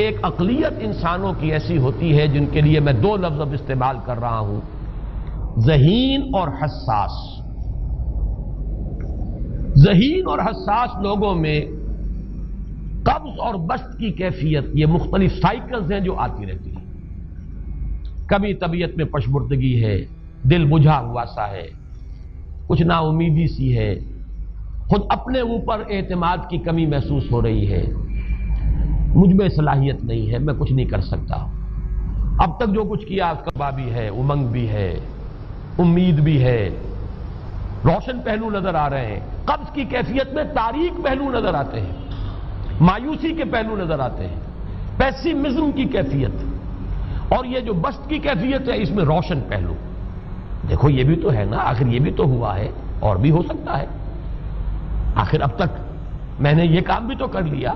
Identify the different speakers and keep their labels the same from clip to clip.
Speaker 1: ایک اقلیت انسانوں کی ایسی ہوتی ہے جن کے لیے میں دو لفظ اب استعمال کر رہا ہوں، ذہین اور حساس۔ ذہین اور حساس لوگوں میں قبض اور بسط کی کیفیت، یہ مختلف سائیکلز ہیں جو آتی رہتی ہیں۔ کبھی طبیعت میں پشمردگی ہے، دل بجھا ہوا سا ہے، کچھ نا امیدی سی ہے، خود اپنے اوپر اعتماد کی کمی محسوس ہو رہی ہے، مجھ میں صلاحیت نہیں ہے، میں کچھ نہیں کر سکتا، اب تک جو کچھ کیا اس کا بھی ہے، امنگ بھی ہے، امید بھی ہے، روشن پہلو نظر آ رہے ہیں۔ قبض کی کیفیت میں تاریک پہلو نظر آتے ہیں، مایوسی کے پہلو نظر آتے ہیں، پیسیمزم کی کیفیت، اور یہ جو بسط کی کیفیت ہے اس میں روشن پہلو۔ دیکھو یہ بھی تو ہے نا، آخر یہ بھی تو ہوا ہے، اور بھی ہو سکتا ہے، آخر اب تک میں نے یہ کام بھی تو کر لیا،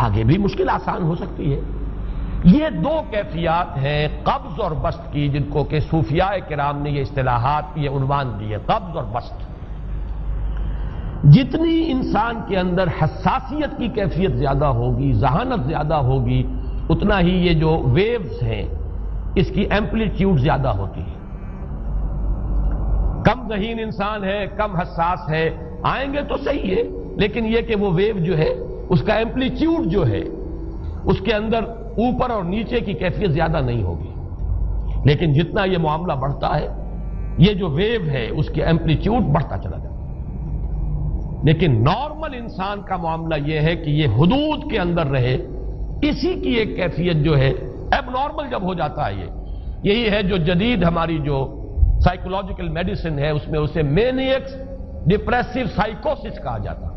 Speaker 1: آگے بھی مشکل آسان ہو سکتی ہے۔ یہ دو کیفیات ہیں قبض اور بسط کی، جن کو کہ صوفیاء کرام نے یہ اصطلاحات، یہ عنوان دیے، قبض اور بسط۔ جتنی انسان کے اندر حساسیت کی کیفیت زیادہ ہوگی، ذہانت زیادہ ہوگی، اتنا ہی یہ جو ویوز ہیں اس کی ایمپلیٹیوڈ زیادہ ہوتی ہے۔ کم ذہین انسان ہے، کم حساس ہے، آئیں گے تو صحیح ہے، لیکن یہ کہ وہ ویو جو ہے اس کا ایمپلیٹیوڈ جو ہے اس کے اندر اوپر اور نیچے کی کیفیت زیادہ نہیں ہوگی۔ لیکن جتنا یہ معاملہ بڑھتا ہے یہ جو ویو ہے اس کے ایمپلیٹیوڈ بڑھتا چلا جاتا ہے۔ لیکن نارمل انسان کا معاملہ یہ ہے کہ یہ حدود کے اندر رہے، اسی کی ایک کیفیت جو ہے اب نارمل جب ہو جاتا ہے، یہی ہے جو جدید ہماری جو سائیکولوجیکل میڈیسن ہے اس میں اسے مینیکس ڈپریسو سائیکوسس کہا جاتا ہے۔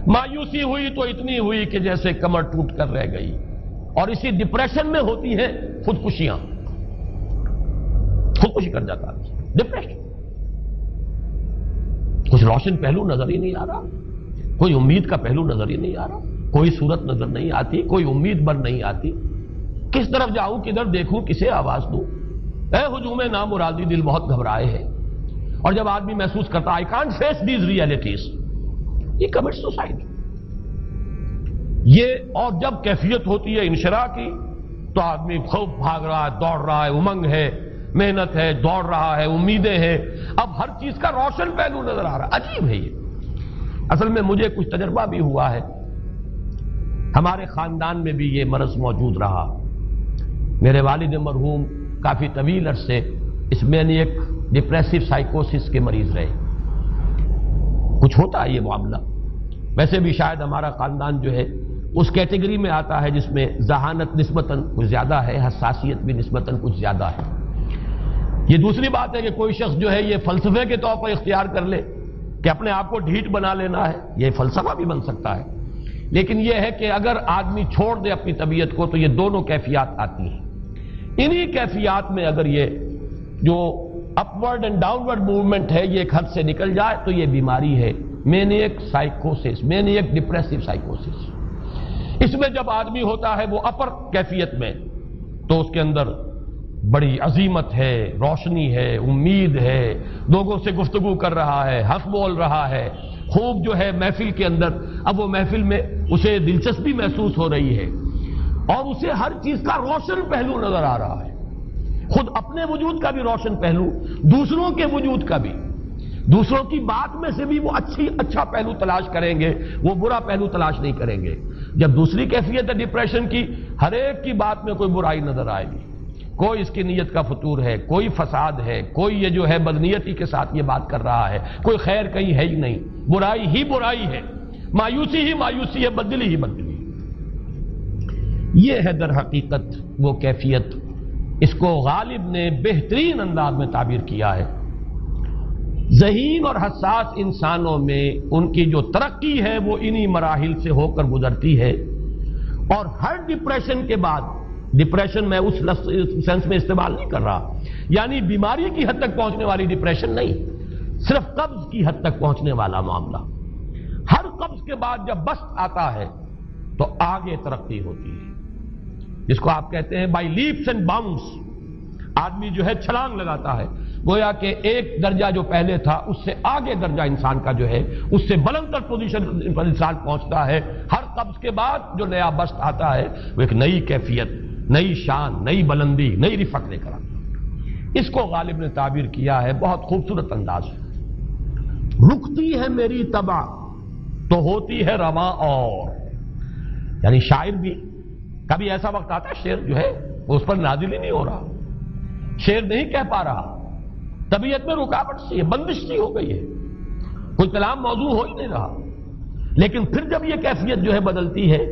Speaker 1: مایوسی ہوئی تو اتنی ہوئی کہ جیسے کمر ٹوٹ کر رہ گئی، اور اسی ڈپریشن میں ہوتی ہیں خودکشیاں، خودکشی کر جاتا ہے ڈپریشن۔ کچھ روشن پہلو نظر ہی نہیں آ رہا، کوئی امید کا پہلو نظر ہی نہیں آ رہا، کوئی صورت نظر نہیں آتی، کوئی امید بر نہیں آتی، کس طرف جاؤں، کدھر دیکھوں، کسے آواز دوں، اے ہجوم نامرادی دل بہت گھبرائے ہے۔ اور جب آدمی محسوس کرتا I can't face these realities، یہ commits suicide۔ یہ اور جب کیفیت ہوتی ہے انشراح کی تو آدمی خوب بھاگ رہا ہے، دوڑ رہا ہے، امنگ ہے، محنت ہے، دوڑ رہا ہے، امیدیں ہیں، اب ہر چیز کا روشن پہلو نظر آ رہا ہے۔ عجیب ہے یہ، اصل میں مجھے کچھ تجربہ بھی ہوا ہے، ہمارے خاندان میں بھی یہ مرض موجود رہا۔ میرے والد مرحوم کافی طویل عرصے اس مینیک ڈپریسو سائیکوسس کے مریض رہے۔ کچھ ہوتا ہے یہ معاملہ، ویسے بھی شاید ہمارا خاندان جو ہے اس کیٹیگری میں آتا ہے جس میں ذہانت نسبتاً کچھ زیادہ ہے، حساسیت بھی نسبتاً کچھ زیادہ ہے۔ یہ دوسری بات ہے کہ کوئی شخص جو ہے یہ فلسفے کے طور پر اختیار کر لے کہ اپنے آپ کو ڈھیٹ بنا لینا ہے، یہ فلسفہ بھی بن سکتا ہے، لیکن یہ ہے کہ اگر آدمی چھوڑ دے اپنی طبیعت کو تو یہ دونوں کیفیات آتی ہیں۔ انہی کیفیات میں اگر یہ جو اپورڈ اینڈ ڈاؤنورڈ موومنٹ ہے یہ ایک حد سے نکل جائے تو یہ بیماری ہے مینیک سائیکوسس، مینیک ڈپریسو سائیکوسس۔ اس میں جب آدمی ہوتا ہے وہ اپر کیفیت میں تو اس کے اندر بڑی عظیمت ہے، روشنی ہے، امید ہے، لوگوں سے گفتگو کر رہا ہے، حق بول رہا ہے، خوب جو ہے محفل کے اندر، اب وہ محفل میں اسے دلچسپی محسوس ہو رہی ہے اور اسے ہر چیز کا روشن پہلو نظر آ رہا ہے، خود اپنے وجود کا بھی روشن پہلو، دوسروں کے وجود کا بھی، دوسروں کی بات میں سے بھی وہ اچھا پہلو تلاش کریں گے، وہ برا پہلو تلاش نہیں کریں گے۔ جب دوسری کیفیت ہے ڈپریشن کی، ہر ایک کی بات میں کوئی برائی نظر آئے گی، کوئی اس کی نیت کا فطور ہے، کوئی فساد ہے، کوئی یہ جو ہے بدنیتی کے ساتھ یہ بات کر رہا ہے، کوئی خیر کہیں ہے ہی نہیں، برائی ہی برائی ہے، مایوسی ہی مایوسی ہے، بدلی ہی بدلی۔ یہ ہے در حقیقت وہ کیفیت، اس کو غالب نے بہترین انداز میں تعبیر کیا ہے۔ ذہین اور حساس انسانوں میں ان کی جو ترقی ہے وہ انہی مراحل سے ہو کر گزرتی ہے، اور ہر ڈپریشن کے بعد، ڈپریشن میں اس سینس میں استعمال نہیں کر رہا یعنی بیماری کی حد تک پہنچنے والی ڈپریشن نہیں، صرف قبض کی حد تک پہنچنے والا معاملہ۔ ہر قبض کے بعد جب بسط آتا ہے تو آگے ترقی ہوتی ہے، جس کو آپ کہتے ہیں بائی لیپس اینڈ باؤنڈس، آدمی جو ہے چھلانگ لگاتا ہے، گویا کہ ایک درجہ جو پہلے تھا اس سے آگے درجہ انسان کا جو ہے اس سے بلند تر پوزیشن پر انسان پہنچتا ہے. ہر قبض کے بعد جو نیا بست آتا ہے وہ ایک نئی کیفیت، نئی شان، نئی بلندی، نئی رفعت لے کر آتا ہے. اس کو غالب نے تعبیر کیا ہے بہت خوبصورت انداز ہے. رکتی ہے میری طبع تو ہوتی ہے رواں اور. یعنی شاعر بھی کبھی ایسا وقت آتا ہے شعر جو ہے اس پر نازل ہی نہیں ہو رہا، شعر نہیں کہہ پا رہا، طبیعت میں رکاوٹ سی ہے، بندش سی ہو گئی ہے، کوئی کلام موضوع ہو ہی نہیں رہا. لیکن پھر جب یہ کیفیت جو ہے بدلتی ہے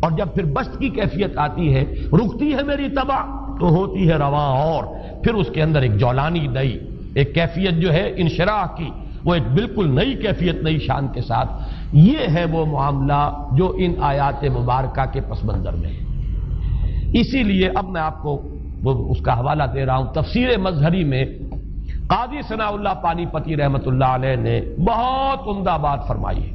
Speaker 1: اور جب پھر بست کی کیفیت آتی ہے، رکتی ہے میری طبع تو ہوتی ہے رواں اور، پھر اس کے اندر ایک جولانی نئی ایک کیفیت جو ہے انشراح کی، وہ ایک بالکل نئی کیفیت، نئی شان کے ساتھ. یہ ہے وہ معاملہ جو ان آیات مبارکہ کے پس منظر میں ہے. اسی لیے اب میں آپ کو اس کا حوالہ دے رہا ہوں. تفسیر مظہری میں قاضی ثناء اللہ پانی پتی رحمت اللہ علیہ نے بہت عمدہ بات فرمائی ہے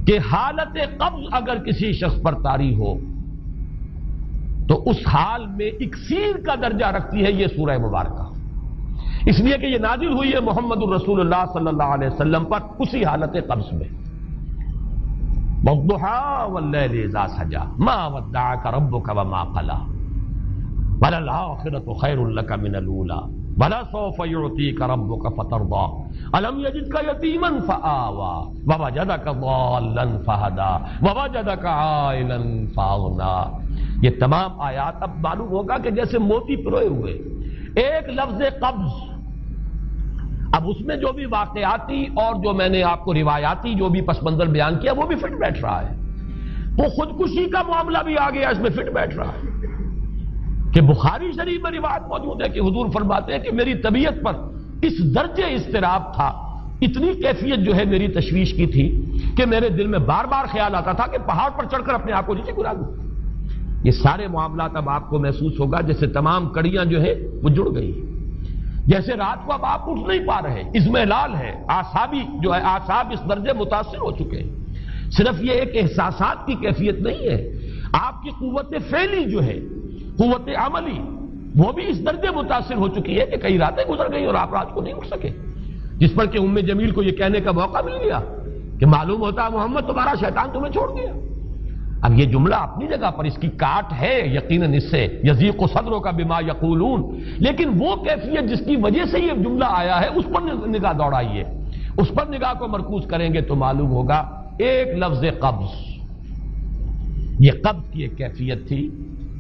Speaker 1: کہ حالت قبض اگر کسی شخص پر طاری ہو تو اس حال میں اکسیر کا درجہ رکھتی ہے یہ سورہ مبارکہ، اس لیے کہ یہ نازل ہوئی ہے محمد الرسول اللہ صلی اللہ علیہ وسلم پر اسی حالت قبض میں. وَالضُّحَىٰ وَاللَّيْلِ إِذَا سَجَىٰ مَا وَدَّعَكَ رَبُّكَ وَمَا قَلَىٰ وَلَلْآخِرَةُ خَيْرٌ لَكَ مِنَ الْأُولَىٰ وَلَسَوْفَ يُعْطِيكَ رَبُّكَ فَتَرْضَىٰ أَلَمْ يَجِدْكَ يَتِيمًا فَآوَىٰ وَوَجَدَكَ ضَالًّا فَهَدَىٰ وَوَجَدَكَ عَائِلًا فَأَغْنَىٰ. یہ تمام آیات اب معلوم ہوگا کہ جیسے موتی پروئے ہوئے. ایک لفظ قبض، اب اس میں جو بھی واقعاتی اور جو میں نے آپ کو روایاتی جو بھی پس منظر بیان کیا وہ بھی فٹ بیٹھ رہا ہے. وہ خودکشی کا معاملہ بھی آ گیا، اس میں فٹ بیٹھ رہا ہے کہ بخاری شریف میں روایت موجود ہے کہ حضور فرماتے ہیں کہ میری طبیعت پر اس درجے اضطراب تھا، اتنی کیفیت جو ہے میری تشویش کی تھی کہ میرے دل میں بار بار خیال آتا تھا کہ پہاڑ پر چڑھ کر اپنے آپ کو نیچے گرا دوں. یہ سارے معاملات اب آپ کو محسوس ہوگا جیسے تمام کڑیاں جو ہے وہ جڑ گئی، جیسے رات کو اب آپ اٹھ نہیں پا رہے، اضمحلال ہے، اعصابی جو ہے اعصاب اس درجے متاثر ہو چکے ہیں. صرف یہ ایک احساسات کی کیفیت نہیں ہے، آپ کی قوت فعلی جو ہے، قوت عملی، وہ بھی اس درجے متاثر ہو چکی ہے کہ کئی راتیں گزر گئی اور آپ رات کو نہیں اٹھ سکے، جس پر کہ ام جمیل کو یہ کہنے کا موقع مل گیا کہ معلوم ہوتا محمد تمہارا شیطان تمہیں چھوڑ گیا. اب یہ جملہ اپنی جگہ پر اس کی کاٹ ہے یقیناً، اس سے یضیق صدرک بما یقولون، لیکن وہ کیفیت جس کی وجہ سے یہ جملہ آیا ہے اس پر نگاہ دوڑائیے، اس پر نگاہ کو مرکوز کریں گے تو معلوم ہوگا ایک لفظ قبض، یہ قبض کی ایک کیفیت تھی.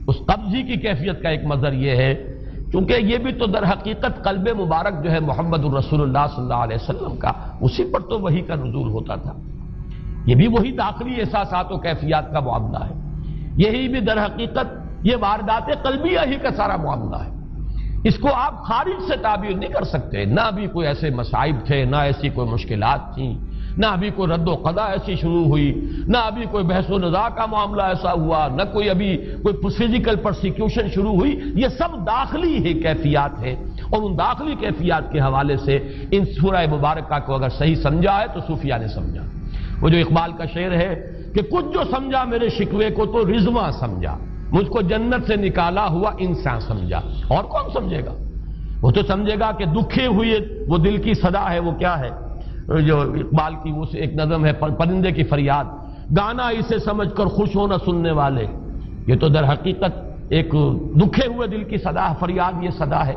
Speaker 1: اس قبضی کی کیفیت کا ایک مظہر یہ ہے کیونکہ یہ بھی تو در حقیقت قلب مبارک جو ہے محمد الرسول اللہ صلی اللہ علیہ وسلم کا، اسی پر تو وحی کا نزول ہوتا تھا. یہ بھی وہی داخلی احساسات و کیفیات کا معاملہ ہے، یہی بھی در حقیقت یہ واردات قلبیہ ہی کا سارا معاملہ ہے. اس کو آپ خارج سے تعبیر نہیں کر سکتے، نہ ابھی کوئی ایسے مصائب تھے، نہ ایسی کوئی مشکلات تھیں، نہ ابھی کوئی رد و قضا ایسی شروع ہوئی، نہ ابھی کوئی بحث و نزاع کا معاملہ ایسا ہوا، نہ کوئی ابھی کوئی فزیکل پرسیکیوشن شروع ہوئی. یہ سب داخلی ہی کیفیات ہیں، اور ان داخلی کیفیات کے حوالے سے ان سورہ مبارکہ کو اگر صحیح سمجھا ہے تو صوفیہ نے سمجھا. وہ جو اقبال کا شعر ہے کہ کچھ جو سمجھا میرے شکوے کو تو رضواں سمجھا، مجھ کو جنت سے نکالا ہوا انسان سمجھا. اور کون سمجھے گا؟ وہ تو سمجھے گا کہ دکھے ہوئے وہ دل کی صدا ہے. وہ کیا ہے جو اقبال کی وہ ایک نظم ہے، پرندے کی فریاد، گانا اسے سمجھ کر خوش ہونا سننے والے. یہ تو در حقیقت ایک دکھے ہوئے دل کی صدا، فریاد یہ صدا ہے.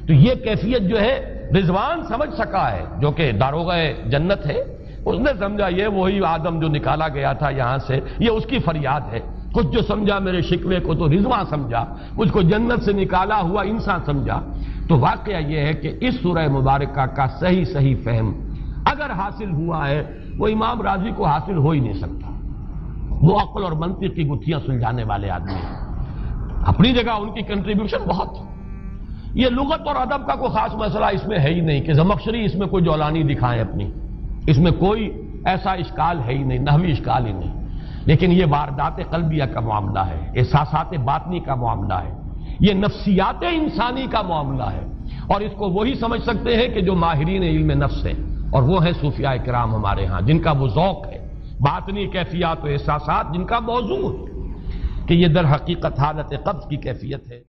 Speaker 1: تو یہ کیفیت جو ہے رضوان سمجھ سکا ہے جو کہ داروغہ جنت ہے، اس نے سمجھا یہ وہی آدم جو نکالا گیا تھا یہاں سے، یہ اس کی فریاد ہے. کچھ جو سمجھا میرے شکوے کو تو رضواں سمجھا، مجھ کو جنت سے نکالا ہوا انسان سمجھا. تو واقعہ یہ ہے کہ اس سورہ مبارکہ کا صحیح فہم اگر حاصل ہوا ہے، وہ امام راضی کو حاصل ہو ہی نہیں سکتا. وہ عقل اور منطق کی گتھیاں سلجھانے والے آدمی ہیں، اپنی جگہ ان کی کنٹریبیوشن بہت. یہ لغت اور ادب کا کوئی خاص مسئلہ اس میں ہے ہی نہیں کہ زمخشری اس میں کوئی جولانی دکھائیں اپنی، اس میں کوئی ایسا اشکال ہے ہی نہیں، نحوی اشکال ہی نہیں. لیکن یہ واردات قلبیہ کا معاملہ ہے، احساسات باطنی کا معاملہ ہے، یہ نفسیات انسانی کا معاملہ ہے. اور اس کو وہی سمجھ سکتے ہیں کہ جو ماہرین علم نفس ہیں، اور وہ ہیں صوفیاء کرام ہمارے ہاں، جن کا وہ ذوق ہے باطنی کیفیات و احساسات، جن کا موضوع ہے کہ یہ در حقیقت حالت قبض کی کیفیت ہے.